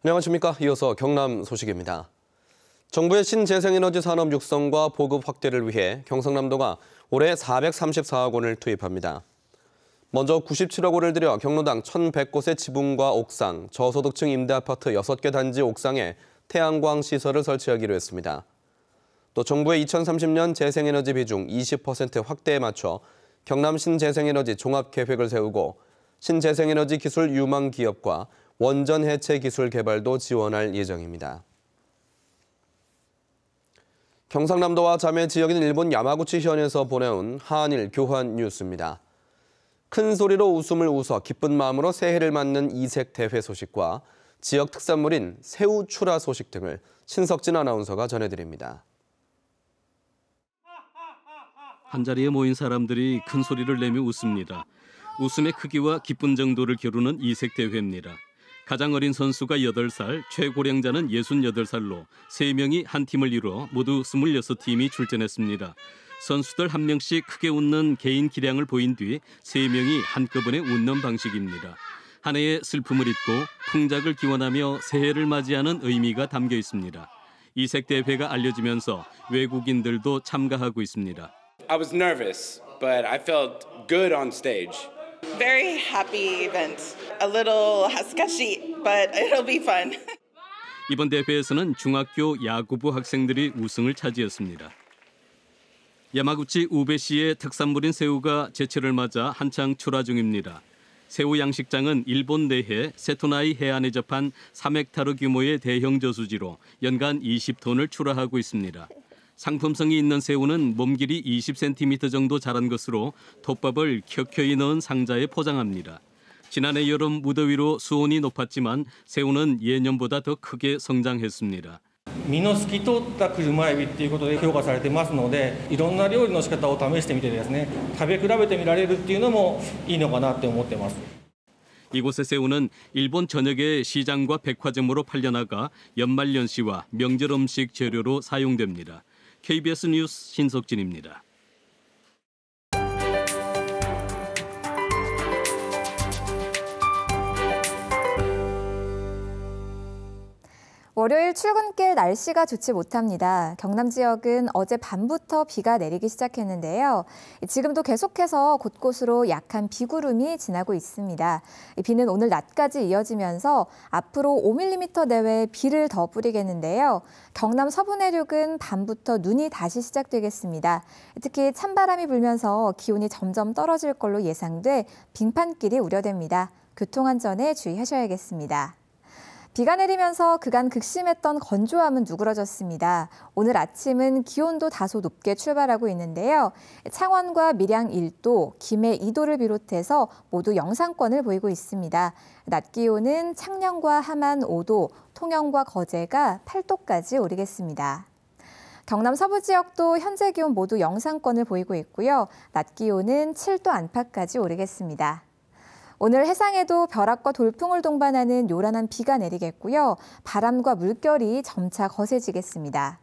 안녕하십니까. 이어서 경남 소식입니다. 정부의 신재생에너지 산업 육성과 보급 확대를 위해 경상남도가 올해 434억 원을 투입합니다. 먼저 97억 원을 들여 경로당 1,100곳의 지붕과 옥상, 저소득층 임대아파트 6개 단지 옥상에 태양광 시설을 설치하기로 했습니다. 또 정부의 2030년 재생에너지 비중 20% 확대에 맞춰 경남 신재생에너지 종합계획을 세우고 신재생에너지 기술 유망 기업과 원전 해체 기술 개발도 지원할 예정입니다. 경상남도와 자매 지역인 일본 야마구치 현에서 보내온 한일 교환 뉴스입니다. 큰 소리로 웃음을 웃어 기쁜 마음으로 새해를 맞는 이색 대회 소식과 지역 특산물인 새우 출하 소식 등을 신석진 아나운서가 전해드립니다. 한자리에 모인 사람들이 큰 소리를 내며 웃습니다. 웃음의 크기와 기쁜 정도를 겨루는 이색 대회입니다. 가장 어린 선수가 8살, 최고령자는 68살로 3명이 한 팀을 이루어 모두 26팀이 출전했습니다. 선수들 한 명씩 크게 웃는 개인 기량을 보인 뒤 3명이 한꺼번에 웃는 방식입니다. 한 해의 슬픔을 잊고 풍작을 기원하며 새해를 맞이하는 의미가 담겨 있습니다. 이색 대회가 알려지면서 외국인들도 참가하고 있습니다. I was nervous, but I felt good on stage. Very happy event. A little hazukashi, but it'll be fun. 이번 대회에서는 중학교 야구부 학생들이 우승을 차지했습니다. 야마구치 우베시의 특산물인 새우가 제철을 맞아 한창 출하 중입니다. 새우 양식장은 일본 내해 세토나이 해안에 접한 3헥타르 규모의 대형 저수지로 연간 20톤을 출하하고 있습니다. 상품성이 있는 새우는 몸 길이 20cm 정도 자란 것으로 톱밥을 켜켜이 넣은 상자에 포장합니다. 지난해 여름 무더위로 수온이 높았지만 새우는 예년보다 더 크게 성장했습니다. 身の透き通った車エビっていうことで評価されてますので、いろんな料理の仕方を試してみてですね、食べ比べてみられるっていうのもいいのかなって思ってます。 이곳의 새우는 일본 전역의 시장과 백화점으로 팔려나가 연말연시와 명절 음식 재료로 사용됩니다. KBS 뉴스 신석진입니다. 월요일 출근길 날씨가 좋지 못합니다. 경남 지역은 어제 밤부터 비가 내리기 시작했는데요. 지금도 계속해서 곳곳으로 약한 비구름이 지나고 있습니다. 비는 오늘 낮까지 이어지면서 앞으로 5mm 내외 비를 더 뿌리겠는데요. 경남 서부 내륙은 밤부터 눈이 다시 시작되겠습니다. 특히 찬바람이 불면서 기온이 점점 떨어질 걸로 예상돼 빙판길이 우려됩니다. 교통안전에 주의하셔야겠습니다. 비가 내리면서 그간 극심했던 건조함은 누그러졌습니다. 오늘 아침은 기온도 다소 높게 출발하고 있는데요. 창원과 밀양 1도, 김해 2도를 비롯해서 모두 영상권을 보이고 있습니다. 낮 기온은 창녕과 함안 5도, 통영과 거제가 8도까지 오르겠습니다. 경남 서부 지역도 현재 기온 모두 영상권을 보이고 있고요. 낮 기온은 7도 안팎까지 오르겠습니다. 오늘 해상에도 벼락과 돌풍을 동반하는 요란한 비가 내리겠고요. 바람과 물결이 점차 거세지겠습니다.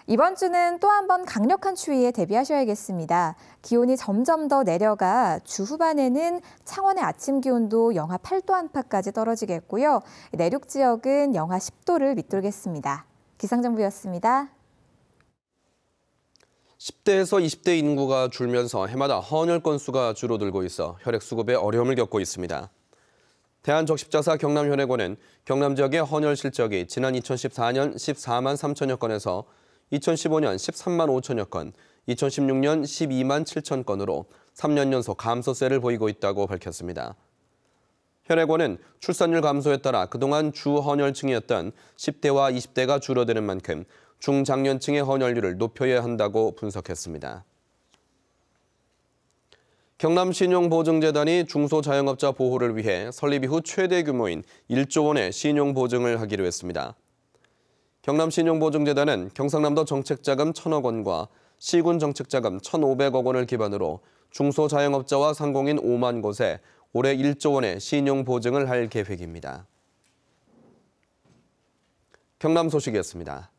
이번 주는 또 한 번 강력한 추위에 대비하셔야겠습니다. 기온이 점점 더 내려가 주 후반에는 창원의 아침 기온도 영하 8도 안팎까지 떨어지겠고요. 내륙 지역은 영하 10도를 밑돌겠습니다. 기상정보였습니다. 10대에서 20대 인구가 줄면서 해마다 헌혈 건수가 줄어들고 있어 혈액 수급에 어려움을 겪고 있습니다. 대한적십자사 경남혈액원은 경남 지역의 헌혈 실적이 지난 2014년 14만 3천여 건에서 2015년 13만 5천여 건, 2016년 12만 7천 건으로 3년 연속 감소세를 보이고 있다고 밝혔습니다. 혈액원은 출산율 감소에 따라 그동안 주 헌혈층이었던 10대와 20대가 줄어드는 만큼 중장년층의 헌혈률을 높여야 한다고 분석했습니다. 경남신용보증재단이 중소자영업자 보호를 위해 설립 이후 최대 규모인 1조 원의 신용보증을 하기로 했습니다. 경남신용보증재단은 경상남도 정책자금 1,000억 원과 시군 정책자금 1,500억 원을 기반으로 중소자영업자와 상공인 5만 곳에 올해 1조 원의 신용보증을 할 계획입니다. 경남 소식이었습니다.